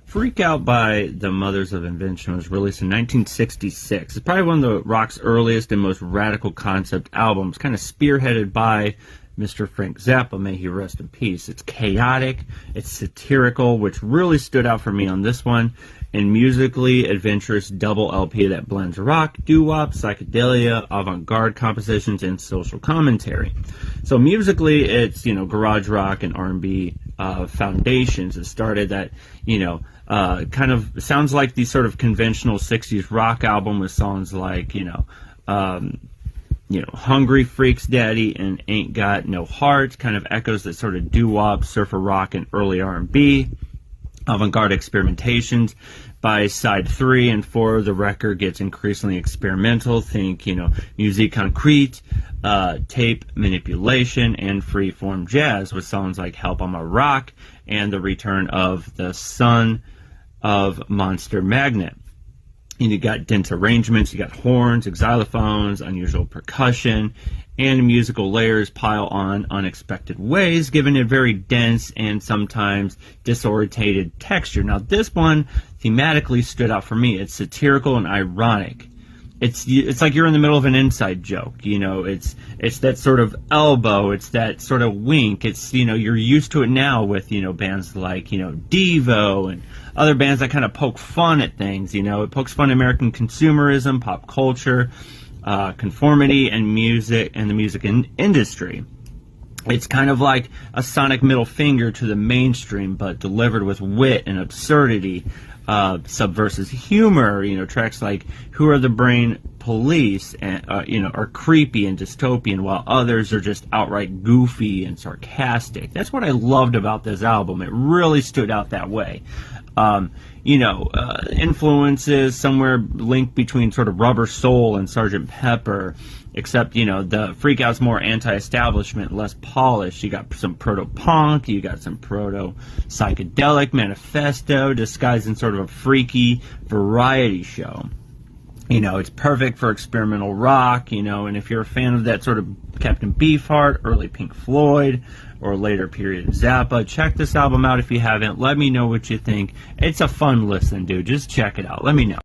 Freak Out by the Mothers of Invention was released in 1966. It's probably one of the rock's earliest and most radical concept albums, kind of spearheaded by Mr. Frank Zappa, may he rest in peace. It's chaotic, it's satirical, which really stood out for me on this one, and musically adventurous double LP that blends rock, doo-wop, psychedelia, avant-garde compositions, and social commentary. So musically, it's, garage rock and R&B foundations. It started that, kind of sounds like the sort of conventional 60s rock album with songs like, Hungry Freaks Daddy and Ain't Got No Heart, kind of echoes that sort of doo-wop, surfer rock, and early R&B. Avant-garde experimentations. By side 3 and 4, the record gets increasingly experimental. Think, musique concrete, tape manipulation, and free-form jazz with songs like Help I'm a Rock and the return of the Son of Monster Magnet. And you got dense arrangements, you got horns, xylophones, unusual percussion, and musical layers pile on unexpected ways, giving it very dense and sometimes disorientated texture. Now, this one thematically stood out for me. It's satirical and ironic. It's like you're in the middle of an inside joke. It's that sort of elbow. It's that sort of wink. It's, you're used to it now with, bands like, Devo and other bands that kind of poke fun at things. It pokes fun at American consumerism, pop culture, conformity, and music, and the music industry. It's kind of like a sonic middle finger to the mainstream, but delivered with wit and absurdity. Subversive humor, tracks like Who Are the Brain Police, and, are creepy and dystopian, while others are just outright goofy and sarcastic. That's what I loved about this album. It really stood out that way. Influences somewhere linked between sort of Rubber Soul and Sgt. Pepper, except, the Freak Out's more anti-establishment, less polished. You got some proto-punk, you got some proto-psychedelic manifesto disguised in sort of a freaky variety show. It's perfect for experimental rock, and if you're a fan of that sort of Captain Beefheart, early Pink Floyd, or later period Zappa, check this album out if you haven't. Let me know what you think. It's a fun listen, dude. Just check it out. Let me know.